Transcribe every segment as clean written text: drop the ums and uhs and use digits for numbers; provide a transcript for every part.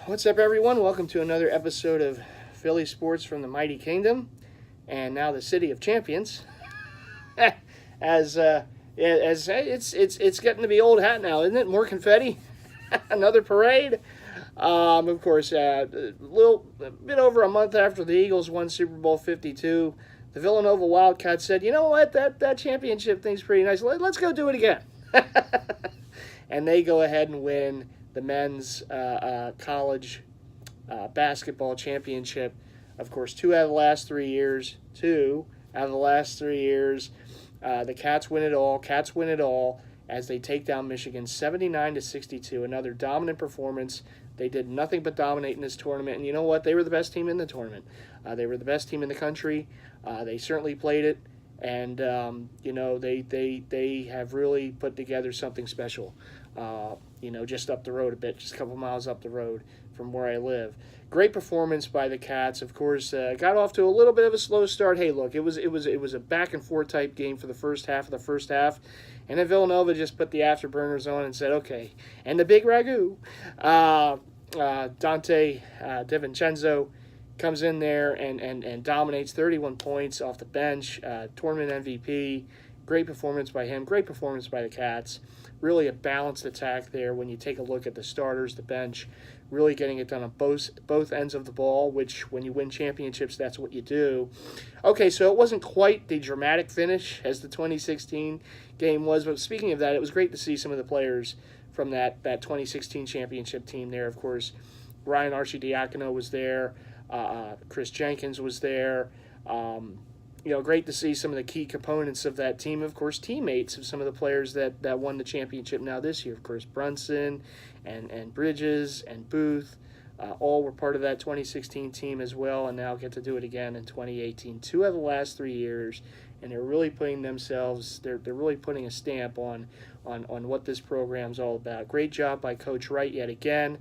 What's up, everyone? Welcome to another episode of Philly Sports from the Mighty Kingdom, and now the City of Champions. as it's getting to be old hat now, isn't it? More confetti, another parade. Of course, a bit over a month after the Eagles won Super Bowl 52, the Villanova Wildcats said, "You know what? That championship thing's pretty nice. Let's go do it again." And they go ahead and win the men's college basketball championship. Of course, two out of the last 3 years. The Cats win it all. Cats win it all as they take down Michigan 79-62. Another dominant performance. They did nothing but dominate in this tournament. And you know what? They were the best team in the tournament. They were the best team in the country. They certainly played it. And, they have really put together something special. Just up the road a bit, just a couple miles up the road from where I live. Great performance by the Cats. Of course, got off to a little bit of a slow start. Hey, look, it was a back and forth type game for the first half and then Villanova just put the afterburners on and said, okay. And the big ragu, Dante DiVincenzo, comes in there and dominates 31 points off the bench, tournament MVP. Great performance by him. Great performance by the Cats. Really a balanced attack there when you take a look at the starters, the bench, really getting it done on both ends of the ball, which when you win championships, that's what you do. Okay, so it wasn't quite the dramatic finish as the 2016 game was, but speaking of that, it was great to see some of the players from that 2016 championship team there. Of course, Ryan Arcidiacono was there. Chris Jenkins was there. Great to see some of the key components of that team. Of course, teammates of some of the players that won the championship now this year. Of course, Brunson and Bridges and Booth all were part of that 2016 team as well, and now get to do it again in 2018. Two of the last 3 years, and they're really putting themselves. They're really putting a stamp on what this program's all about. Great job by Coach Wright yet again.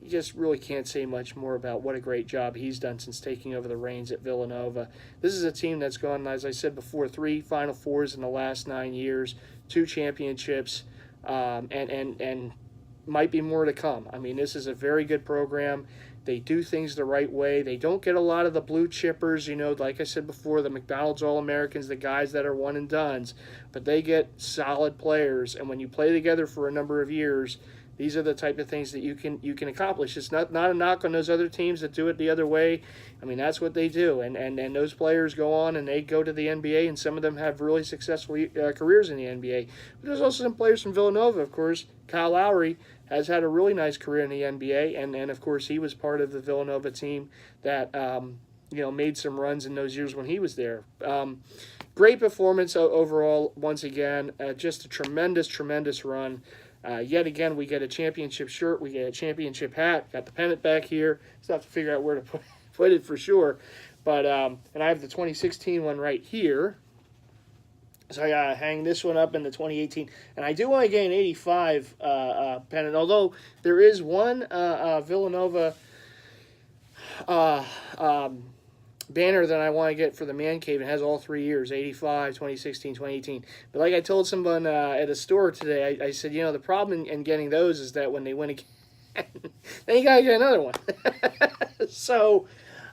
You just really can't say much more about what a great job he's done since taking over the reins at Villanova. This is a team that's gone, as I said before, 3 Final Fours in the last 9 years, 2 championships, and might be more to come. I mean, this is a very good program. They do things the right way. They don't get a lot of the blue chippers, like I said before, the McDonald's All-Americans, the guys that are one and dones, but they get solid players, and when you play together for a number of years, these are the type of things that you can accomplish. It's not a knock on those other teams that do it the other way. I mean, that's what they do. And those players go on and they go to the NBA, and some of them have really successful careers in the NBA. But there's also some players from Villanova, of course. Kyle Lowry has had a really nice career in the NBA, and of course, he was part of the Villanova team that made some runs in those years when he was there. Great performance overall, once again. Just a tremendous run. Yet again, we get a championship shirt, we get a championship hat, got the pennant back here. Still have to figure out where to put it for sure. But and I have the 2016 one right here. So I gotta hang this one up in the 2018. And I do want to get an 85 pennant, although there is one Villanova banner that I want to get for the Man Cave. It has all 3 years, 85, 2016, 2018. But like I told someone at a store today, I said, the problem in getting those is that when they win again, then you got to get another one. So,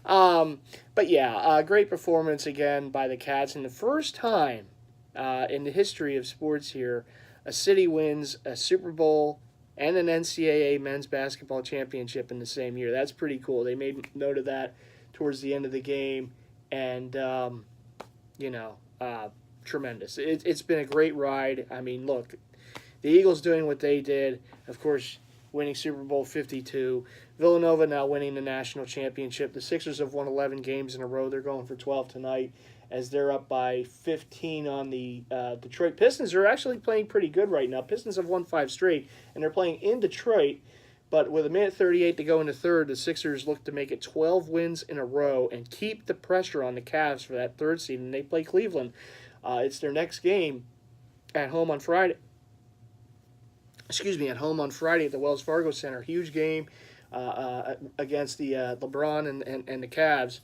but yeah, great performance again by the Cats. And the first time in the history of sports here, a city wins a Super Bowl and an NCAA men's basketball championship in the same year. That's pretty cool. They made note of that towards the end of the game, and tremendous. It's been a great ride. I mean, look, the Eagles doing what they did, of course, winning Super Bowl 52. Villanova now winning the national championship. The Sixers have won 11 games in a row. They're going for 12 tonight as they're up by 15 on the Detroit Pistons. Are actually playing pretty good right now. Pistons have won 5 straight, and they're playing in Detroit. But with 1:38 to go in the third, the Sixers look to make it 12 wins in a row and keep the pressure on the Cavs for that 3rd seed. And they play Cleveland. It's their next game at home on Friday. At home on Friday at the Wells Fargo Center. Huge game against the LeBron and the Cavs.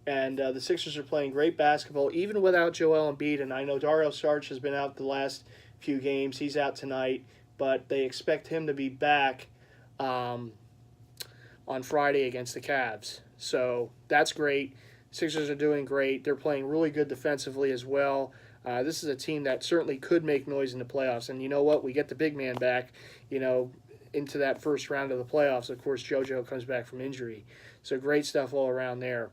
And the Sixers are playing great basketball, even without Joel Embiid. And I know Dario Saric has been out the last few games. He's out tonight, but they expect him to be back on Friday against the Cavs. So that's great. Sixers are doing great. They're playing really good defensively as well. This is a team that certainly could make noise in the playoffs. And you know what? We get the big man back, into that first round of the playoffs. Of course, JoJo comes back from injury. So great stuff all around there.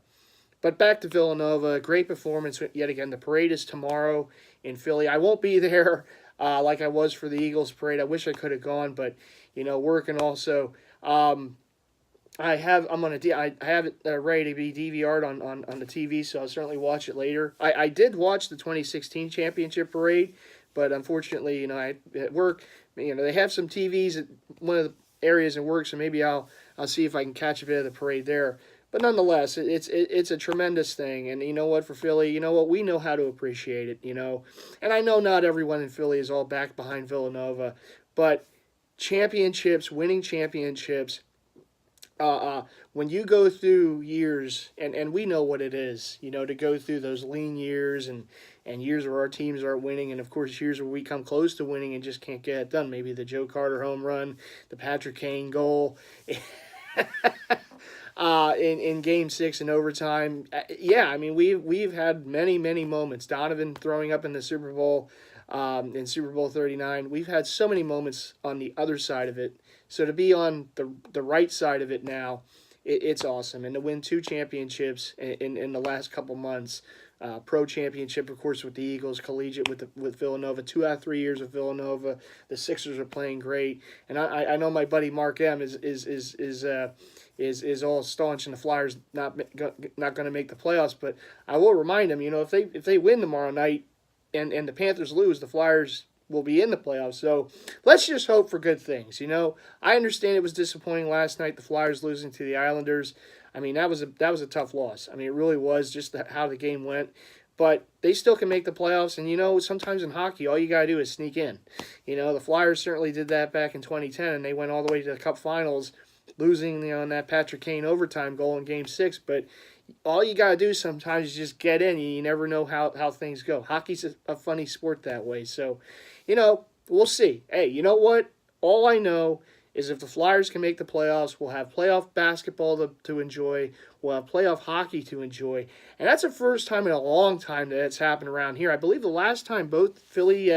But back to Villanova. Great performance yet again. The parade is tomorrow in Philly. I won't be there like I was for the Eagles parade. I wish I could have gone, but, working also. I have it ready to be DVR'd on the TV, so I'll certainly watch it later. I did watch the 2016 championship parade, but unfortunately, I at work, they have some TVs at one of the areas in work, so maybe I'll see if I can catch a bit of the parade there. But nonetheless, it's a tremendous thing, and you know what, for Philly, we know how to appreciate it, and I know not everyone in Philly is all back behind Villanova, but championships, winning championships. When you go through years, and we know what it is, to go through those lean years and years where our teams aren't winning, and of course years where we come close to winning and just can't get it done. Maybe the Joe Carter home run, the Patrick Kane goal in Game 6 in overtime. Yeah, I mean, we've had many moments. Donovan throwing up in the Super Bowl, in Super Bowl 39. We've had so many moments on the other side of it. So to be on the right side of it now, it's awesome. And to win 2 championships in the last couple months, pro championship, of course, with the Eagles, collegiate with Villanova, 2 out of 3 years with Villanova. The Sixers are playing great, and I know my buddy Mark M is all staunch, and the Flyers not going to make the playoffs. But I will remind him, if they win tomorrow night, and the Panthers lose, the Flyers will be in the playoffs. So let's just hope for good things. I understand it was disappointing last night, the Flyers losing to the Islanders. I mean, that was a tough loss. I mean, it really was, just how the game went. But they still can make the playoffs, and sometimes in hockey, all you got to do is sneak in. The Flyers certainly did that back in 2010, and they went all the way to the Cup Finals, losing on that Patrick Kane overtime goal in Game 6. But all you got to do sometimes is just get in. You never know how things go. Hockey's a funny sport that way. So, we'll see. Hey, you know what? All I know is if the Flyers can make the playoffs, we'll have playoff basketball to enjoy. We'll have playoff hockey to enjoy. And that's the first time in a long time that it's happened around here. I believe the last time both Philly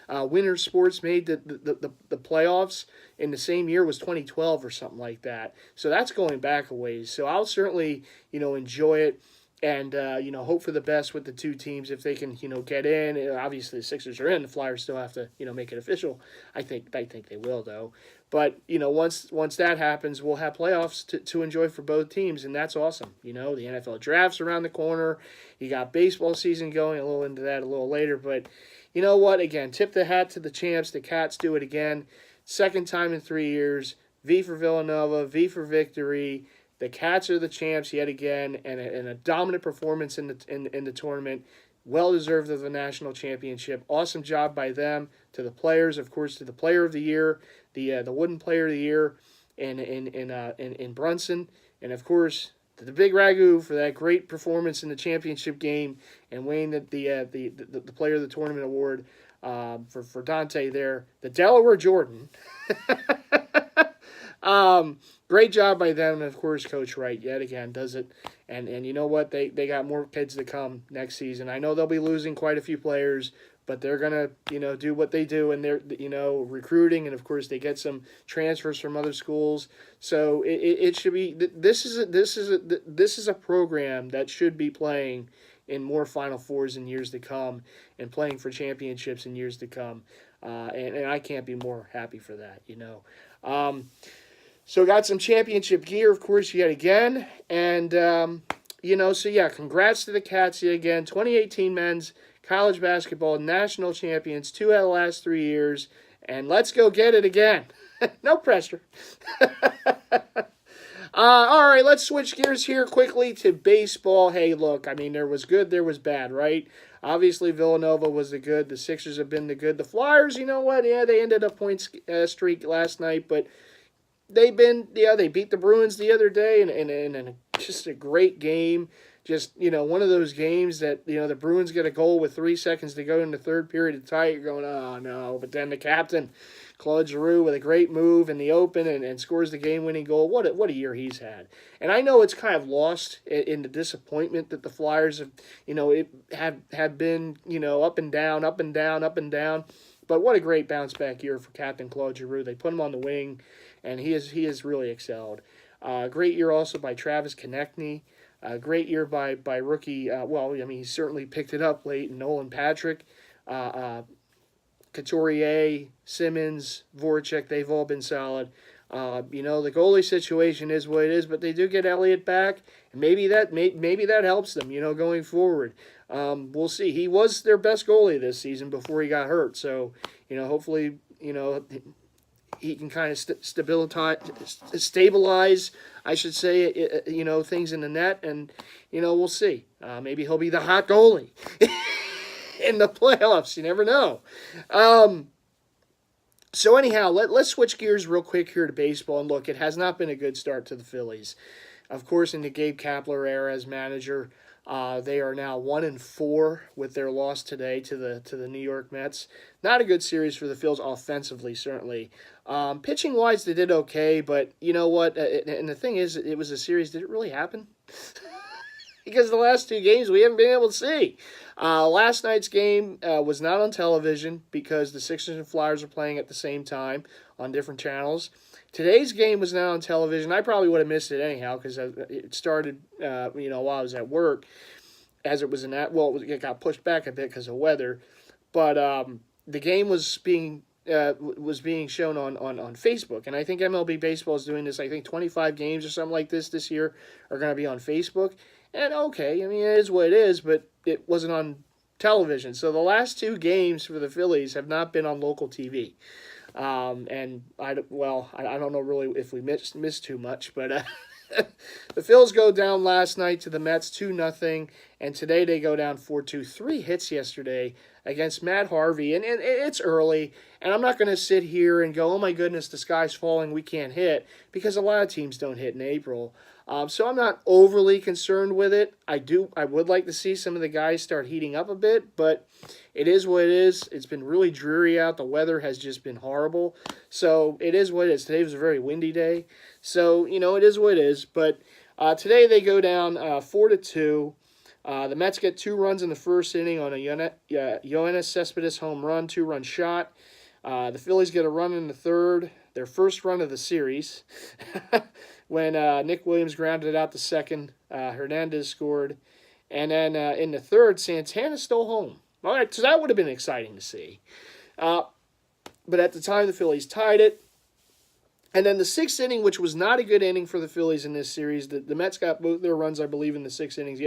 winter sports made the playoffs in the same year was 2012 or something like that. So that's going back a ways. So I'll certainly, enjoy it. And, hope for the best with the two teams if they can, get in. Obviously, the Sixers are in. The Flyers still have to, make it official. I think they will, though. But, once that happens, we'll have playoffs to enjoy for both teams, and that's awesome. The NFL draft's around the corner. You got baseball season going. A little into that a little later. But you know what? Again, tip the hat to the champs. The Cats do it again. Second time in 3 years. V for Villanova. V for victory. The Cats are the champs yet again, and a dominant performance in the tournament. Well deserved of the national championship. Awesome job by them. To the players, of course, to the player of the year, the Wooden Player of the Year, in Brunson, and of course to the Big Ragu for that great performance in the championship game and winning the Player of the Tournament award for Dante there. The Delaware Jordan. Great job by them, and of course Coach Wright yet again does it. And you know what? They got more kids to come next season. I know they'll be losing quite a few players, but they're gonna do what they do, and they're recruiting, and of course they get some transfers from other schools. So it should be this is a program that should be playing in more Final Fours in years to come, and playing for championships in years to come. And I can't be more happy for that. So got some championship gear, of course, yet again. And, so yeah, congrats to the Cats yet again. 2018 men's college basketball national champions, 2 out of the last 3 years. And let's go get it again. No pressure. All right, let's switch gears here quickly to baseball. Hey, look, I mean, there was good, there was bad, right? Obviously, Villanova was the good. The Sixers have been the good. The Flyers, you know what? Yeah, they ended a point streak last night, but they beat the Bruins the other day in just a great game. Just, one of those games that, the Bruins get a goal with 3 seconds to go in the third period to tie it. You're going, oh, no. But then the captain Claude Giroux with a great move in the open and scores the game-winning goal. What a year he's had. And I know it's kind of lost in the disappointment that the Flyers have, have been, up and down, up and down, up and down. But what a great bounce-back year for Captain Claude Giroux. They put him on the wing, and he has really excelled. Great year also by Travis Konechny. Great year by rookie. He certainly picked it up late. Nolan Patrick, Couturier, Simmons, Voracek, they've all been solid. The goalie situation is what it is, but they do get Elliott back, and maybe that helps them, going forward. We'll see. He was their best goalie this season before he got hurt, so hopefully he can kind of stabilize, I should say, things in the net, and we'll see. Maybe he'll be the hot goalie in the playoffs. You never know. So anyhow, let's switch gears real quick here to baseball. And look, it has not been a good start to the Phillies. Of course, in the Gabe Kapler era as manager, they are now 1-4 with their loss today to the New York Mets. Not a good series for the Phils offensively, certainly. Pitching wise, they did okay, but you know what? And the thing is, it was a series. Did it really happen? Because the last two games we haven't been able to see. Last night's game was not on television because the Sixers and Flyers were playing at the same time on different channels. Today's game was not on television. I probably would have missed it anyhow because it started, while I was at work. As it was it got pushed back a bit because of weather. But the game was being shown on Facebook, and I think MLB Baseball is doing this. I think 25 games or something like this year are going to be on Facebook. And okay, it is what it is, but it wasn't on television. So the last two games for the Phillies have not been on local TV. And I don't know really if we missed too much, but the Phils go down last night to the Mets 2-0, and today they go down 4-2. 3 hits yesterday against Matt Harvey, and it's early, and I'm not going to sit here and go, oh my goodness, the sky's falling, we can't hit, because a lot of teams don't hit in April. So I'm not overly concerned with it. I would like to see some of the guys start heating up a bit, but it is what it is. It's been really dreary out. The weather has just been horrible. So it is what it is. Today was a very windy day. So, it is what it is. But today they go down 4-2. The Mets get 2 runs in the first inning on a Yoenis Cespedes home run, 2-run shot. The Phillies get a run in the third, their first run of the series. When Nick Williams grounded out the second, Hernandez scored. And then in the third, Santana stole home. All right, so that would have been exciting to see. But at the time, the Phillies tied it. And then the sixth inning, which was not a good inning for the Phillies in this series. The Mets got both their runs, I believe, in the 6 innings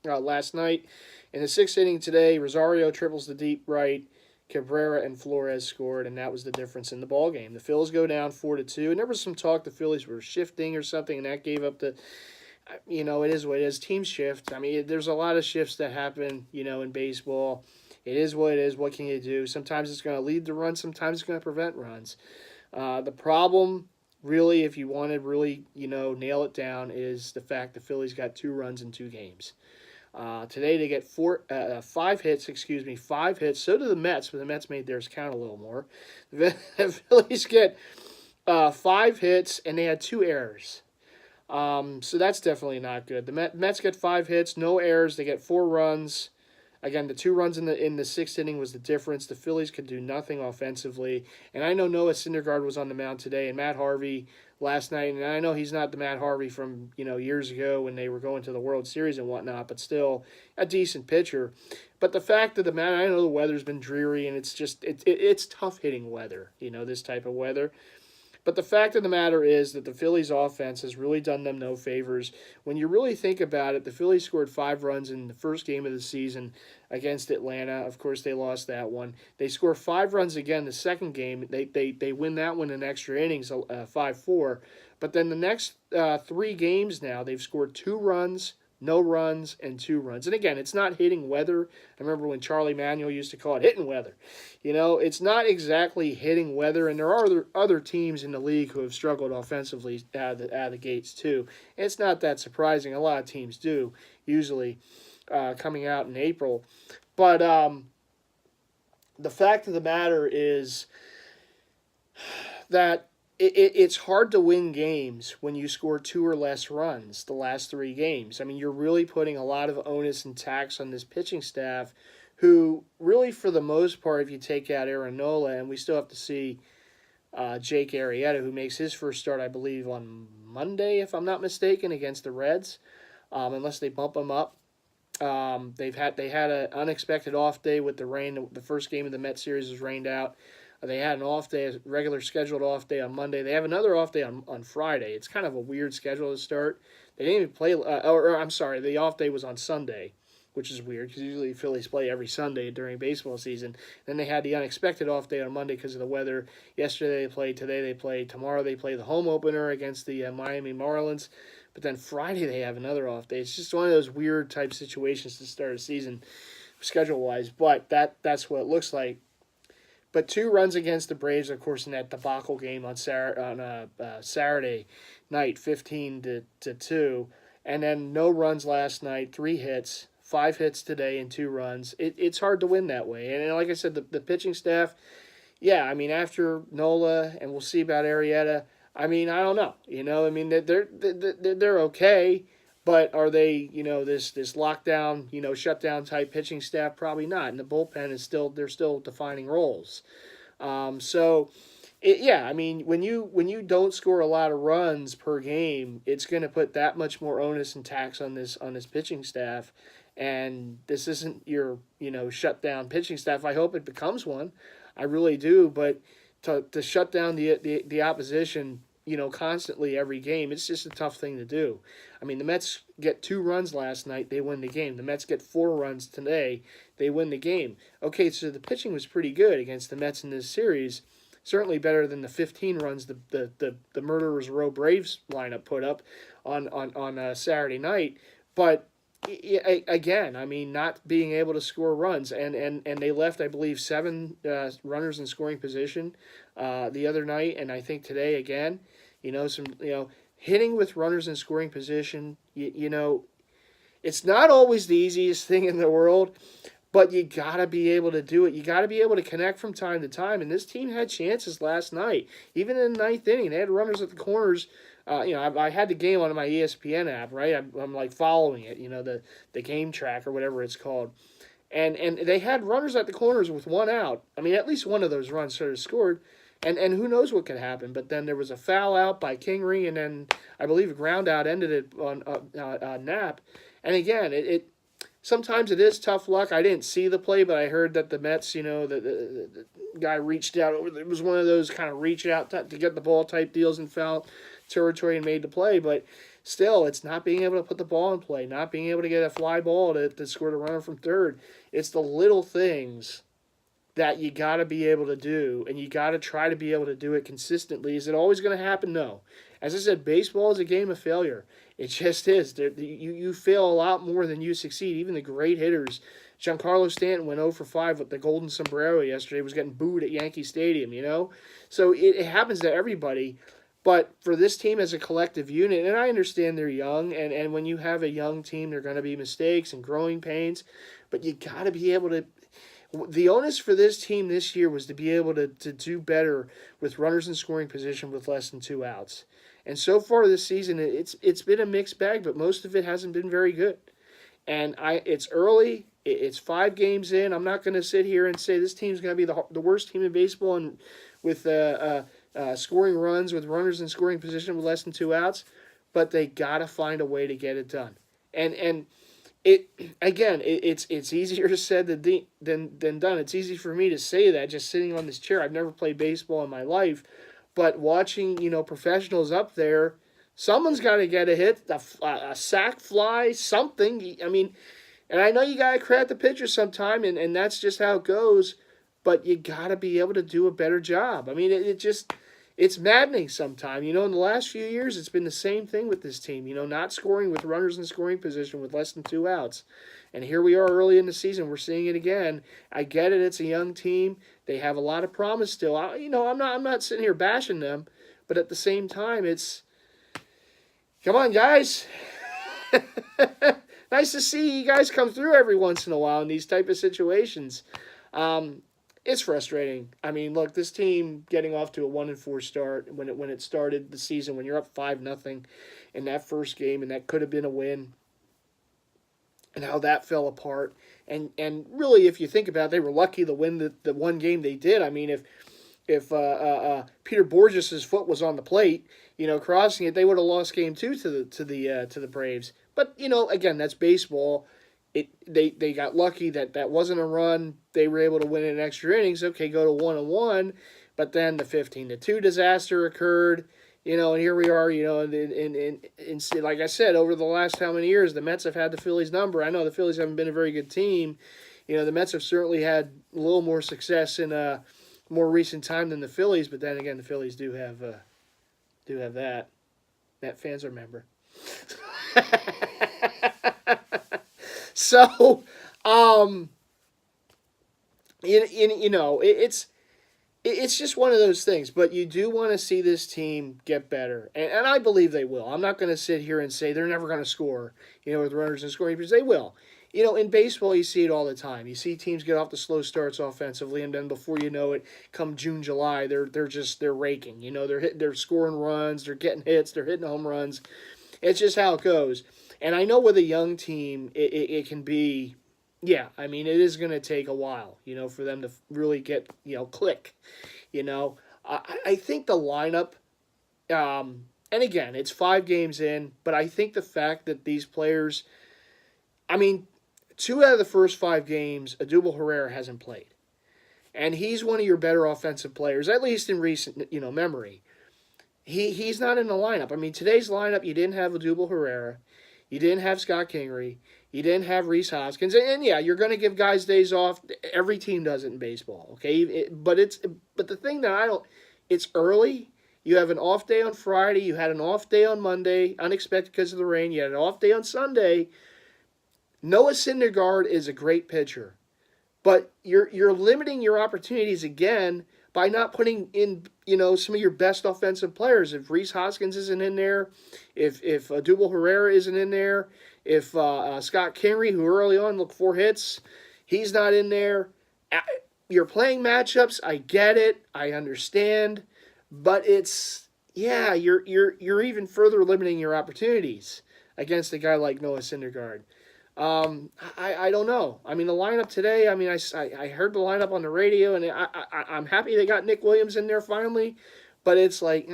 last night. In the 6th inning today, Rosario triples the deep right. Cabrera and Flores scored, and that was the difference in the ball game. The Phils go down 4-2, and there was some talk the Phillies were shifting or something, and that gave up the. It is what it is. Teams shift. There's a lot of shifts that happen, in baseball. It is what it is. What can you do? Sometimes it's going to lead to runs. Sometimes it's going to prevent runs. The problem, really, if you want to really, nail it down, is the fact the Phillies got 2 runs in 2 games. Today they get 5 hits. So do the Mets, but the Mets made theirs count a little more. The Phillies get 5 hits, and they had 2 errors. So that's definitely not good. The Mets get 5 hits, no errors. They get 4 runs. Again, the 2 runs in the 6th inning was the difference. The Phillies could do nothing offensively. And I know Noah Syndergaard was on the mound today, and Matt Harvey last night. And I know he's not the Matt Harvey from years ago when they were going to the World Series and whatnot, but still a decent pitcher. But the fact of the matter, I know the weather's been dreary, and it's just it's tough hitting weather. This type of weather. But the fact of the matter is that the Phillies' offense has really done them no favors. When you really think about it, the Phillies scored 5 runs in the first game of the season against Atlanta. Of course, they lost that one. They score 5 runs again the second game. They win that one in extra innings, 5-4. But then the next 3 games now, they've scored 2 runs, no runs, and 2 runs. And again, it's not hitting weather. I remember when Charlie Manuel used to call it hitting weather. It's not exactly hitting weather, and there are other teams in the league who have struggled offensively out of the gates too. And it's not that surprising. A lot of teams do, usually coming out in April. But the fact of the matter is that it's hard to win games when you score two or less runs the last three games. I mean, you're really putting a lot of onus and tax on this pitching staff, who really, for the most part, if you take out Aaron Nola, and we still have to see Jake Arrieta, who makes his first start, I believe, on Monday, if I'm not mistaken, against the Reds, unless they bump him up. They had an unexpected off day with the rain. The first game of the Mets series was rained out. They had an off day, a regular scheduled off day on Monday. They have another off day on Friday. It's kind of a weird schedule to start. They didn't even play, or I'm sorry, the off day was on Sunday, which is weird because usually Phillies play every Sunday during baseball season. Then they had the unexpected off day on Monday because of the weather. Yesterday they played, today they played, tomorrow they play the home opener against the Miami Marlins. But then Friday they have another off day. It's just one of those weird type situations to start a season schedule-wise. But that's what it looks like. But two runs against the Braves, of course, in that debacle game on Saturday night, 15-2. And then no runs last night, 3 hits, 5 hits today, and 2 runs. It's hard to win that way. And like I said, the pitching staff, yeah, I mean, after Nola, and we'll see about Arrieta, I mean, I don't know. I mean, they're okay, but are they, this lockdown, shutdown type pitching staff? Probably not. And the bullpen they're still defining roles. So, yeah, I mean, when you don't score a lot of runs per game, it's going to put that much more onus and tax on this pitching staff. And this isn't your, shutdown pitching staff. I hope it becomes one. I really do. But to shut down the opposition, constantly every game, it's just a tough thing to do. I mean, the Mets get 2 runs last night, they win the game. The Mets get 4 runs today, they win the game. Okay, so the pitching was pretty good against the Mets in this series. Certainly better than the 15 runs the Murderers Row Braves lineup put up on Saturday night. But again, I mean, not being able to score runs, and they left, I believe, 7 runners in scoring position the other night, and I think today again. Hitting with runners in scoring position, it's not always the easiest thing in the world, but you got to be able to do it. You got to be able to connect from time to time, and this team had chances last night. Even in the 9th inning, they had runners at the corners. I had the game on my ESPN app, right? I'm like following it, the game track or whatever it's called. And they had runners at the corners with 1 out. I mean, at least one of those runs sort of scored. And who knows what could happen. But then there was a foul out by Kingery, and then I believe a ground out ended it on Knapp. And again, it sometimes it is tough luck. I didn't see the play, but I heard that the Mets, the guy reached out. It was one of those kind of reach out to get the ball type deals in foul territory and made the play. But still, it's not being able to put the ball in play, not being able to get a fly ball to score the runner from third. It's the little things that you got to be able to do, and you got to try to be able to do it consistently. Is it always going to happen? No. As I said, baseball is a game of failure. It just is. You fail a lot more than you succeed. Even the great hitters. Giancarlo Stanton went 0 for 5 with the golden sombrero yesterday, was getting booed at Yankee Stadium, So it happens to everybody. But for this team as a collective unit, and I understand they're young, and when you have a young team, there are going to be mistakes and growing pains, but you got to be able to. The onus for this team this year was to be able to do better with runners in scoring position with less than 2 outs. And so far this season, it's been a mixed bag, but most of it hasn't been very good. And it's early. It's 5 games in. I'm not going to sit here and say this team's going to be the worst team in baseball and with scoring runs with runners in scoring position with less than 2 outs. But they got to find a way to get it done. And it's easier said than done. It's easy for me to say that just sitting on this chair. I've never played baseball in my life, but watching professionals up there, someone's got to get a hit, a sac fly, something. I mean, and I know you got to credit the pitcher sometime, and that's just how it goes. But you got to be able to do a better job. I mean, it's maddening sometimes. In the last few years, it's been the same thing with this team. Not scoring with runners in scoring position with less than 2 outs. And here we are early in the season. We're seeing it again. I get it. It's a young team. They have a lot of promise still. I'm not sitting here bashing them. But at the same time, it's, come on, guys. Nice to see you guys come through every once in a while in these type of situations. It's frustrating. I mean, look, this team getting off to a 1-4 start when it started the season, when you're up 5-0 in that first game, and that could have been a win, and how that fell apart. And really, if you think about it, they were lucky to win the one game they did. I mean, if Peter Borges's foot was on the plate, crossing it, they would have lost game two to the Braves. But again, that's baseball. They got lucky that wasn't a run. They were able to win in extra innings. Okay, go to 1-1, but then the 15-2 disaster occurred. And here we are. In like I said, over the last how many years, the Mets have had the Phillies number. I know the Phillies haven't been a very good team. The Mets have certainly had a little more success in a more recent time than the Phillies. But then again, the Phillies do have that. Met fans remember. So, it's just one of those things. But you do want to see this team get better, and I believe they will. I'm not going to sit here and say they're never going to score, with runners in scoring, because they will. In baseball, you see it all the time. You see teams get off the slow starts offensively, and then before you know it, come June, July, they're raking. They're scoring runs, they're getting hits, they're hitting home runs. It's just how it goes. And I know with a young team, it can be, I mean, it is going to take a while, for them to really get, click. I think the lineup, and again, it's 5 games in, but I think the fact that these players, I mean, 2 out of the first 5 games, Odubel Herrera hasn't played. And he's one of your better offensive players, at least in recent, memory. He's not in the lineup. I mean, today's lineup, you didn't have Odubel Herrera. You didn't have Scott Kingery. You didn't have Rhys Hoskins. And you're going to give guys days off. Every team does it in baseball, okay? But the thing that it's early. You have an off day on Friday. You had an off day on Monday, unexpected because of the rain. You had an off day on Sunday. Noah Syndergaard is a great pitcher. But you're limiting your opportunities again by not putting in, some of your best offensive players. If Rhys Hoskins isn't in there, if Odubel Herrera isn't in there, if Scott Kingery, who early on looked 4 hits, he's not in there. You're playing matchups. I get it. I understand. But it's, you're even further limiting your opportunities against a guy like Noah Syndergaard. I don't know. I mean, the lineup today, I mean, I heard the lineup on the radio, and I'm happy they got Nick Williams in there finally, but it's like,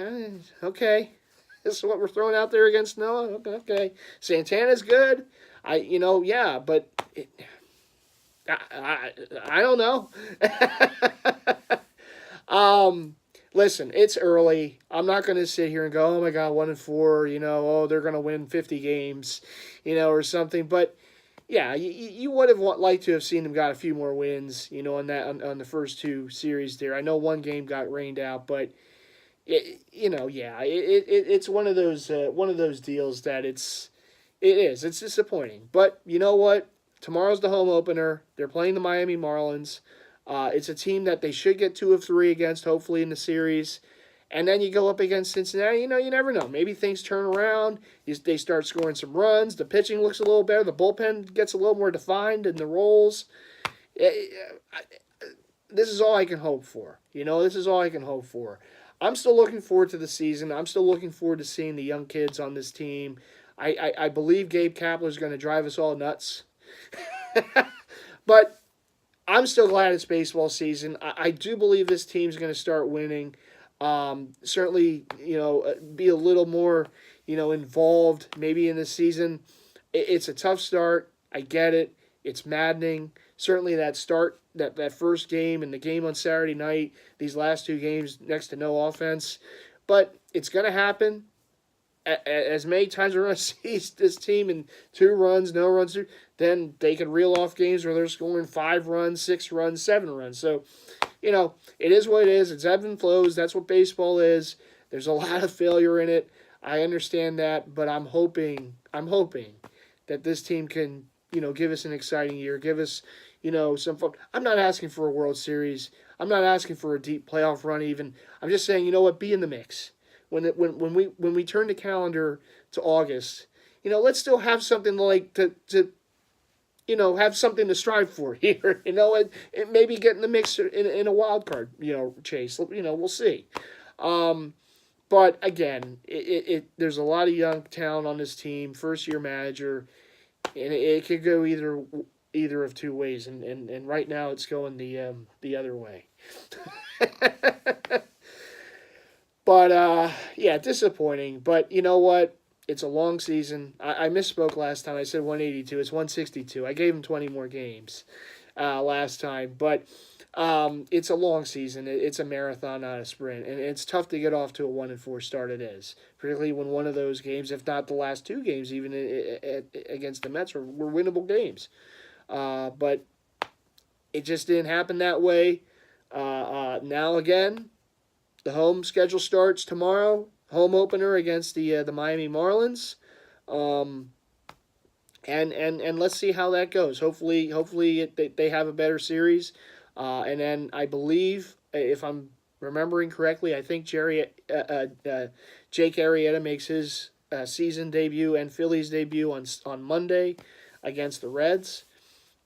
okay, this is what we're throwing out there against Noah? Okay. Santana's good. But I don't know. Listen, it's early. I'm not going to sit here and go, oh my God, 1-4, they're going to win 50 games, or something, but yeah, you would have liked to have seen them got a few more wins, on the first 2 series there. I know one game got rained out, but it's one of those deals that it's disappointing. But you know what? Tomorrow's the home opener. They're playing the Miami Marlins. It's a team that they should get 2 of 3 against, hopefully in the series. And then you go up against Cincinnati, you never know. Maybe things turn around. They start scoring some runs. The pitching looks a little better. The bullpen gets a little more defined in the roles. This is all I can hope for. This is all I can hope for. I'm still looking forward to the season. I'm still looking forward to seeing the young kids on this team. I believe Gabe Kapler is going to drive us all nuts. But I'm still glad it's baseball season. I do believe this team's going to start winning. Certainly, be a little more, involved maybe in the season. It's a tough start. I get it. It's maddening. Certainly that start, that first game and the game on Saturday night, these last 2 games next to no offense. But it's going to happen. As many times we're going to see this team in 2 runs, no runs, then they can reel off games where they're scoring 5 runs, 6 runs, 7 runs. So, it is what it is. It's ebb and flows. That's what baseball is. There's a lot of failure in it. I understand that, but I'm hoping that this team can, give us an exciting year, give us, some fun. I'm not asking for a World Series. I'm not asking for a deep playoff run even. I'm just saying, be in the mix. When we turn the calendar to August, let's still have something like to have something to strive for here. It maybe get in the mix in a wild card, chase. We'll see. But again, there's a lot of young talent on this team. First year manager, and it could go either of two ways. And right now it's going the other way. But yeah, disappointing. But you know what? It's a long season. I misspoke last time. I said 182. It's 162. I gave him 20 more games last time. But it's a long season. It's a marathon, not a sprint. And it's tough to get off to a 1-4 start, it is. Particularly when one of those games, if not the last two games, even against the Mets, were winnable games. But it just didn't happen that way. Now again, the home schedule starts tomorrow. Home opener against the Miami Marlins, and let's see how that goes. Hopefully they have a better series, and then I believe, if I'm remembering correctly, I think Jake Arrieta makes his season debut and Phillies debut on Monday against the Reds.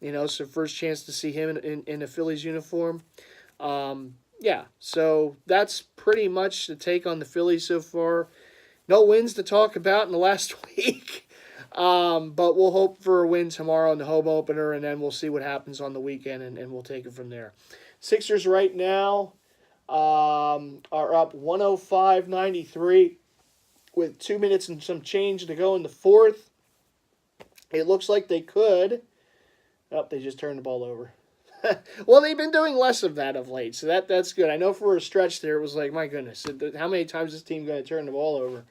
So first chance to see him in a Phillies uniform. Yeah, so that's pretty much the take on the Phillies so far. No wins to talk about in the last week, but we'll hope for a win tomorrow in the home opener, and then we'll see what happens on the weekend, and we'll take it from there. Sixers right now are up 105-93 with 2 minutes and some change to go in the fourth. It looks like they could. Oh, they just turned the ball over. Well, they've been doing less of that of late, so that's good. I know for a stretch there, it was like, my goodness, how many times is this team going to turn the ball over?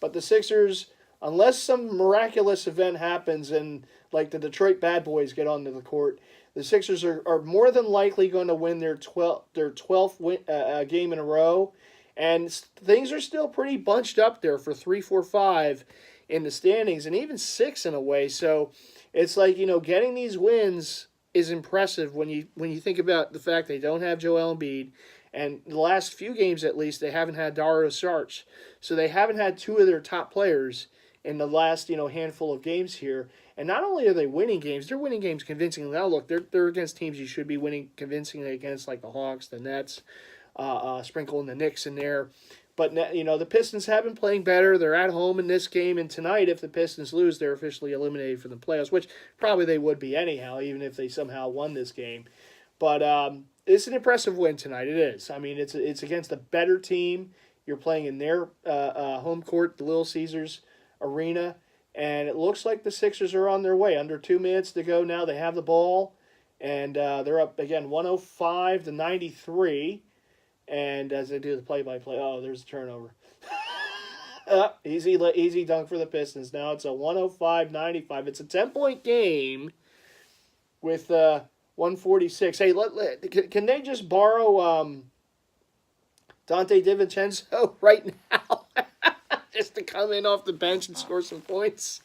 But the Sixers, unless some miraculous event happens and like the Detroit Bad Boys get onto the court, the Sixers are more than likely going to win their 12th game in a row, and things are still pretty bunched up there for 3, 4, 5 in the standings, and even 6 in a way. So it's like, getting these wins is impressive when you think about the fact they don't have Joel Embiid, and the last few games at least they haven't had Dario Saric, so they haven't had two of their top players in the last handful of games here. And not only are they winning games, they're winning games convincingly. Now look, they're against teams you should be winning convincingly against, like the Hawks, the Nets, sprinkling the Knicks in there. But the Pistons have been playing better. They're at home in this game, and tonight, if the Pistons lose, they're officially eliminated from the playoffs, which probably they would be anyhow, even if they somehow won this game. But it's an impressive win tonight. It is. I mean, it's against a better team. You're playing in their home court, the Little Caesars Arena, and it looks like the Sixers are on their way. Under 2 minutes to go now. They have the ball, and they're up again 105-93. And as they do the play-by-play, there's a turnover. Easy dunk for the Pistons. Now it's a 105-95. It's a 10-point game with 146. Hey, can they just borrow Dante DiVincenzo right now? Just to come in off the bench and score some points?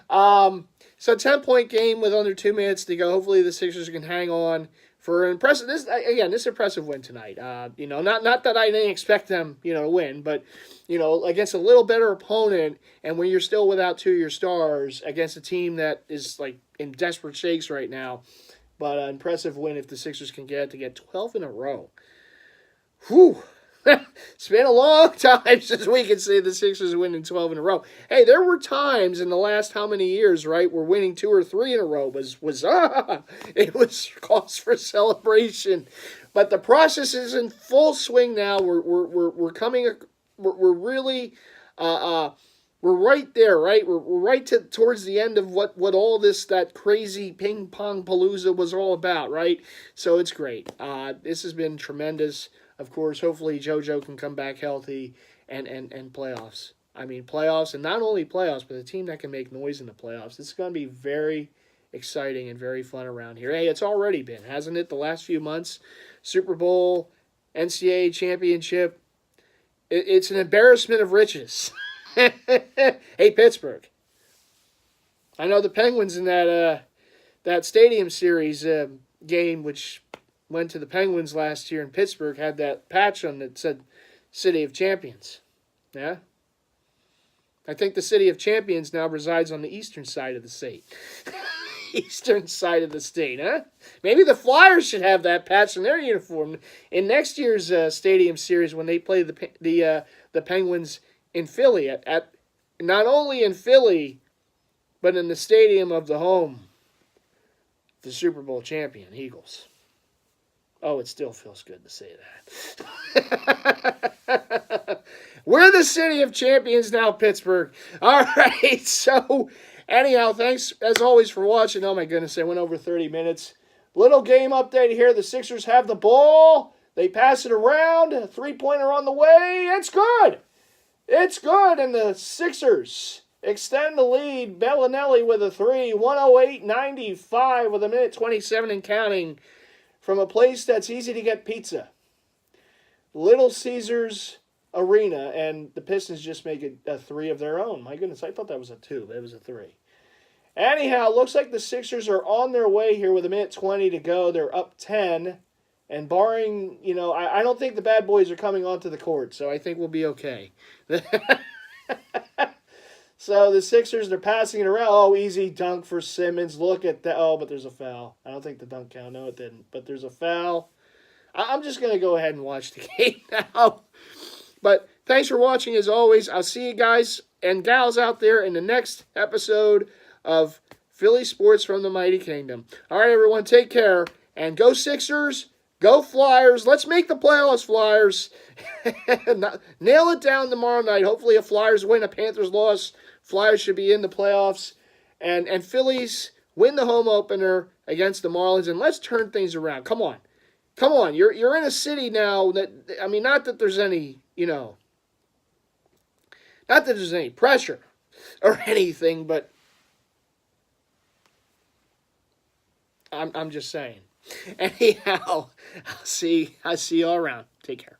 So 10-point game with under 2 minutes to go. Hopefully the Sixers can hang on for an impressive. This impressive win tonight. Not that I didn't expect them, to win, but against a little better opponent, and when you're still without two of your stars against a team that is like in desperate shakes right now. But an impressive win if the Sixers can get 12 in a row. Whew. It's been a long time since we can say the Sixers are winning 12 in a row. Hey, there were times in the last how many years, right, where winning 2 or 3 in a row it was cause for celebration. But the process is in full swing now. We're coming. We're really we're right there, right? We're right towards the end of what all that crazy ping pong palooza was all about, right? So it's great. This has been tremendous. Of course, hopefully JoJo can come back healthy and playoffs. I mean, playoffs, and not only playoffs, but a team that can make noise in the playoffs. It's going to be very exciting and very fun around here. Hey, it's already been, hasn't it, the last few months? Super Bowl, NCAA championship. It's an embarrassment of riches. Hey, Pittsburgh. I know the Penguins in that Stadium Series game, which went to the Penguins last year in Pittsburgh, had that patch on that said City of Champions. Yeah? I think the City of Champions now resides on the eastern side of the state. Eastern side of the state, huh? Maybe the Flyers should have that patch in their uniform in next year's Stadium Series when they play the Penguins in Philly. At not only in Philly, but in the stadium of the home, the Super Bowl champion Eagles. Oh, it still feels good to say that. We're the City of Champions now, Pittsburgh. All right, so anyhow, thanks as always for watching. Oh my goodness, I went over 30 minutes. Little game update here. The Sixers have the ball. They pass it around. A three-pointer on the way. It's good. It's good, and the Sixers extend the lead. Bellinelli with a three. 108-95 with a minute 27 and counting from a place that's easy to get pizza. Little Caesars Arena, and the Pistons just make it a three of their own. My goodness, I thought that was a two, but it was a three. Anyhow, looks like the Sixers are on their way here with a minute 20 to go. They're up 10, and barring, I don't think the bad boys are coming onto the court, so I think we'll be okay. So the Sixers, they're passing it around. Oh, easy dunk for Simmons. Look at that. Oh, but there's a foul. I don't think the dunk count. No, it didn't. But there's a foul. I'm just going to go ahead and watch the game now. But thanks for watching as always. I'll see you guys and gals out there in the next episode of Philly Sports from the Mighty Kingdom. All right, everyone, take care. And go Sixers. Go Flyers. Let's make the playoffs, Flyers. Nail it down tomorrow night. Hopefully a Flyers win, a Panthers loss. Flyers should be in the playoffs. And Phillies win the home opener against the Marlins. And let's turn things around. Come on. Come on. You're in a city now that, not that there's any, not that there's any pressure or anything, but I'm just saying. Anyhow, I'll see you all around. Take care.